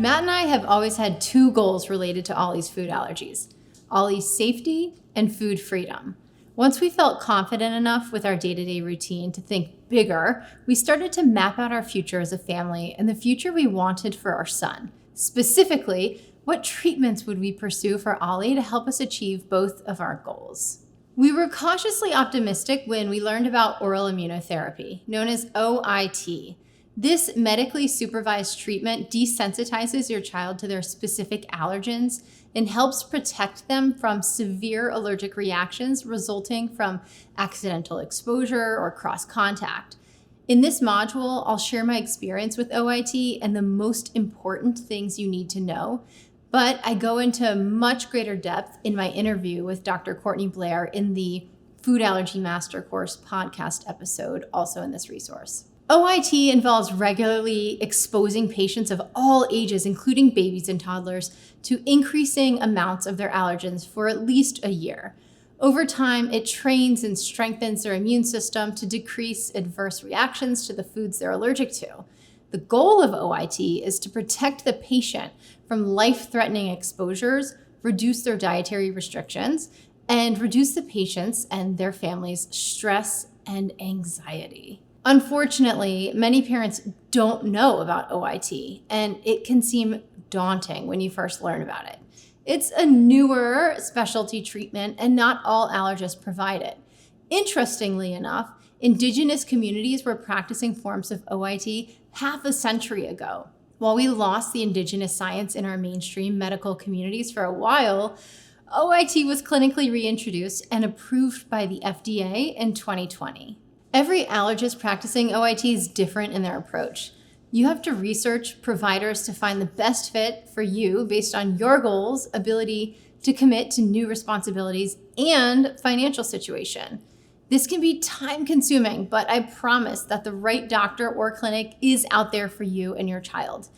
Matt and I have always had two goals related to Ollie's food allergies: Ollie's safety and food freedom. Once we felt confident enough with our day-to-day routine to think bigger, we started to map out our future as a family and the future we wanted for our son. Specifically, what treatments would we pursue for Ollie to help us achieve both of our goals? We were cautiously optimistic when we learned about oral immunotherapy, known as OIT. This medically supervised treatment desensitizes your child to their specific allergens and helps protect them from severe allergic reactions resulting from accidental exposure or cross contact. In this module, I'll share my experience with OIT and the most important things you need to know, but I go into much greater depth in my interview with Dr. Courtney Blair in the Food Allergy Master Course podcast episode, also in this resource. OIT involves regularly exposing patients of all ages, including babies and toddlers, to increasing amounts of their allergens for at least a year. Over time, it trains and strengthens their immune system to decrease adverse reactions to the foods they're allergic to. The goal of OIT is to protect the patient from life-threatening exposures, reduce their dietary restrictions, and reduce the patient's and their family's stress and anxiety. Unfortunately, many parents don't know about OIT, and it can seem daunting when you first learn about it. It's a newer specialty treatment, and not all allergists provide it. Interestingly enough, indigenous communities were practicing forms of OIT half a century ago. While we lost the indigenous science in our mainstream medical communities for a while, OIT was clinically reintroduced and approved by the FDA in 2020. Every allergist practicing OIT is different in their approach. You have to research providers to find the best fit for you based on your goals, ability to commit to new responsibilities, and financial situation. This can be time-consuming, but I promise that the right doctor or clinic is out there for you and your child.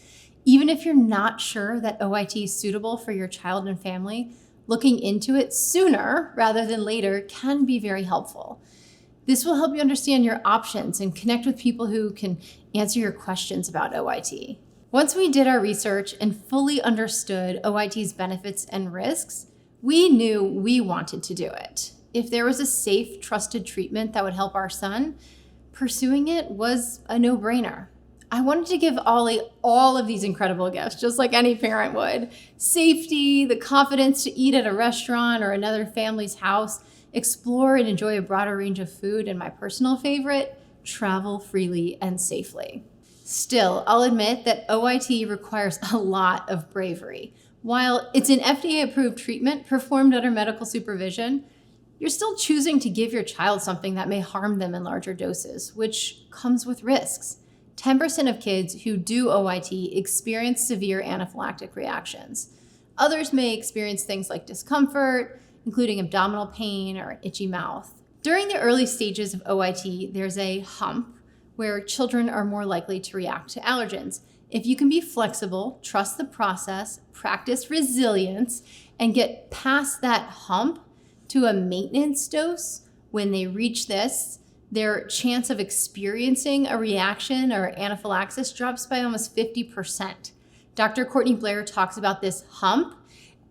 Even if you're not sure that OIT is suitable for your child and family, looking into it sooner rather than later can be very helpful. This will help you understand your options and connect with people who can answer your questions about OIT. Once we did our research and fully understood OIT's benefits and risks, we knew we wanted to do it. If there was a safe, trusted treatment that would help our son, pursuing it was a no-brainer. I wanted to give Ollie all of these incredible gifts, just like any parent would. Safety, the confidence to eat at a restaurant or another family's house, explore and enjoy a broader range of food, and my personal favorite, travel freely and safely. Still, I'll admit that OIT requires a lot of bravery. While it's an FDA-approved treatment performed under medical supervision, you're still choosing to give your child something that may harm them in larger doses, which comes with risks. 10% of kids who do OIT experience severe anaphylactic reactions. Others may experience things like discomfort, including abdominal pain or itchy mouth. During the early stages of OIT, there's a hump where children are more likely to react to allergens. If you can be flexible, trust the process, practice resilience, and get past that hump to a maintenance dose, when they reach this, their chance of experiencing a reaction or anaphylaxis drops by almost 50%. Dr. Courtney Blair talks about this hump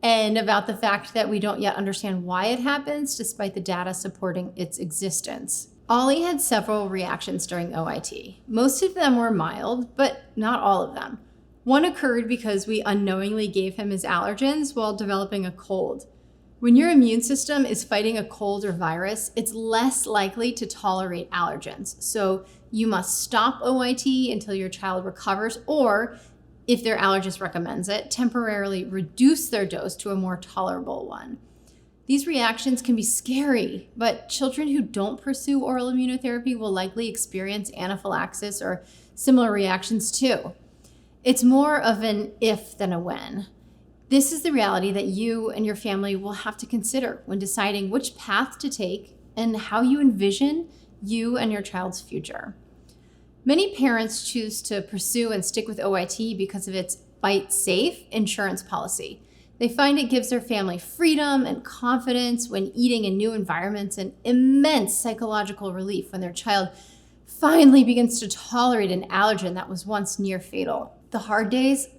and about the fact that we don't yet understand why it happens, despite the data supporting its existence. Ollie had several reactions during OIT. Most of them were mild, but not all of them. One occurred because we unknowingly gave him his allergens while developing a cold. When your immune system is fighting a cold or virus, it's less likely to tolerate allergens. So you must stop OIT until your child recovers, or if their allergist recommends it, temporarily reduce their dose to a more tolerable one. These reactions can be scary, but children who don't pursue oral immunotherapy will likely experience anaphylaxis or similar reactions too. It's more of an if than a when. This is the reality that you and your family will have to consider when deciding which path to take and how you envision you and your child's future. Many parents choose to pursue and stick with OIT because of its bite-safe insurance policy. They find it gives their family freedom and confidence when eating in new environments, and immense psychological relief when their child finally begins to tolerate an allergen that was once near fatal. The hard days,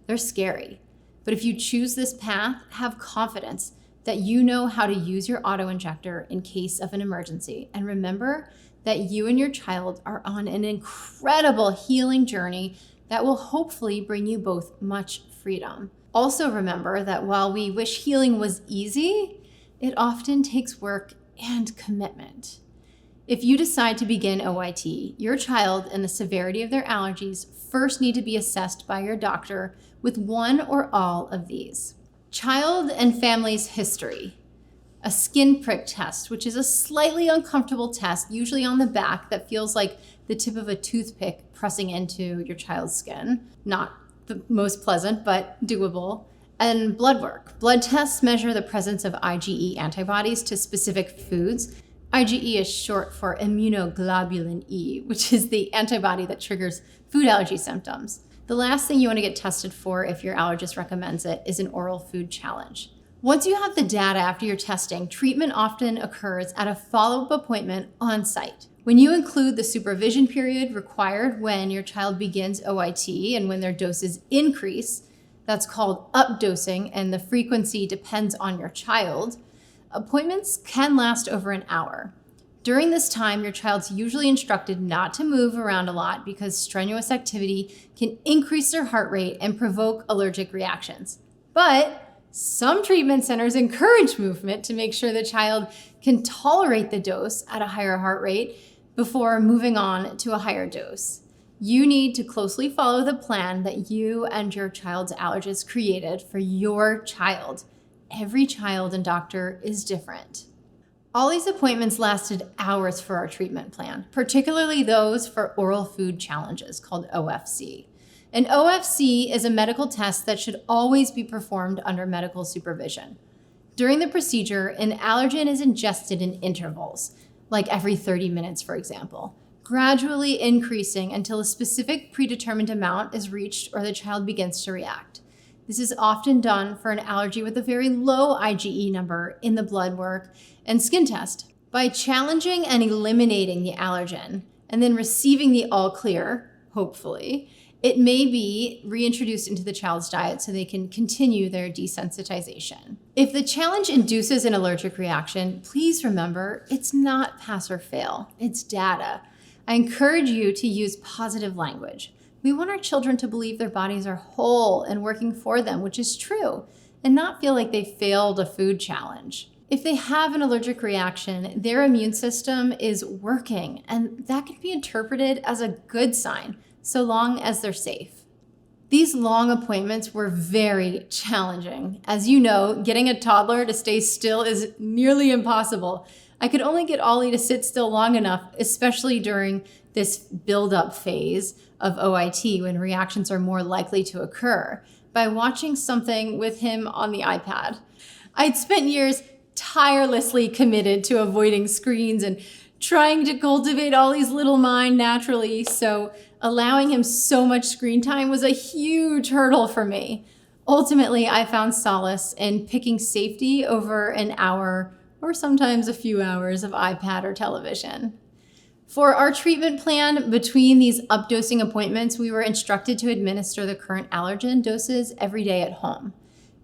They're scary. But if you choose this path, have confidence that you know how to use your auto-injector in case of an emergency. And remember that you and your child are on an incredible healing journey that will hopefully bring you both much freedom. Also remember that while we wish healing was easy, it often takes work and commitment. If you decide to begin OIT, your child and the severity of their allergies first need to be assessed by your doctor with one or all of these. Child and family's history. A skin prick test, which is a slightly uncomfortable test, usually on the back, that feels like the tip of a toothpick pressing into your child's skin. Not the most pleasant, but doable. And blood work. Blood tests measure the presence of IgE antibodies to specific foods. IgE is short for immunoglobulin E, which is the antibody that triggers food allergy symptoms. The last thing you want to get tested for, if your allergist recommends it, is an oral food challenge. Once you have the data after your testing, treatment often occurs at a follow-up appointment on site. When you include the supervision period required when your child begins OIT and when their doses increase, that's called updosing, and the frequency depends on your child, appointments can last over an hour. During this time, your child's usually instructed not to move around a lot because strenuous activity can increase their heart rate and provoke allergic reactions. But some treatment centers encourage movement to make sure the child can tolerate the dose at a higher heart rate before moving on to a higher dose. You need to closely follow the plan that you and your child's allergist created for your child. Every child and doctor is different. All these appointments lasted hours for our treatment plan, particularly those for oral food challenges called OFC. An OFC is a medical test that should always be performed under medical supervision. During the procedure, an allergen is ingested in intervals, like every 30 minutes, for example, gradually increasing until a specific predetermined amount is reached or the child begins to react. This is often done for an allergy with a very low IgE number in the blood work and skin test. By challenging and eliminating the allergen and then receiving the all clear, hopefully, it may be reintroduced into the child's diet so they can continue their desensitization. If the challenge induces an allergic reaction, please remember it's not pass or fail, it's data. I encourage you to use positive language. We want our children to believe their bodies are whole and working for them, which is true, and not feel like they failed a food challenge. If they have an allergic reaction, their immune system is working, and that can be interpreted as a good sign, so long as they're safe. These long appointments were very challenging. As you know, getting a toddler to stay still is nearly impossible. I could only get Ollie to sit still long enough, especially during this build-up phase of OIT when reactions are more likely to occur, by watching something with him on the iPad. I'd spent years tirelessly committed to avoiding screens and trying to cultivate Ollie's little mind naturally, so allowing him so much screen time was a huge hurdle for me. Ultimately, I found solace in picking safety over an hour or sometimes a few hours of iPad or television. For our treatment plan, between these updosing appointments, we were instructed to administer the current allergen doses every day at home.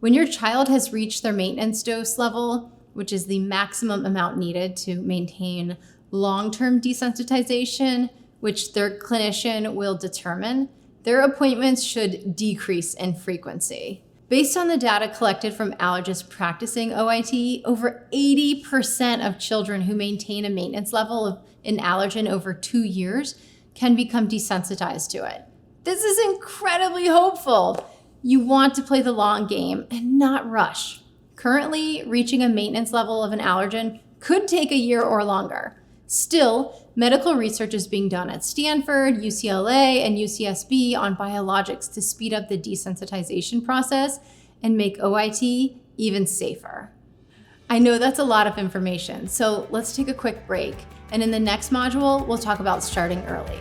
When your child has reached their maintenance dose level, which is the maximum amount needed to maintain long-term desensitization, which their clinician will determine, their appointments should decrease in frequency. Based on the data collected from allergists practicing OIT, over 80% of children who maintain a maintenance level of an allergen over 2 years can become desensitized to it. This is incredibly hopeful. You want to play the long game and not rush. Currently, reaching a maintenance level of an allergen could take a year or longer. Still, medical research is being done at Stanford, UCLA, and UCSB on biologics to speed up the desensitization process and make OIT even safer. I know that's a lot of information, so let's take a quick break. And in the next module, we'll talk about starting early.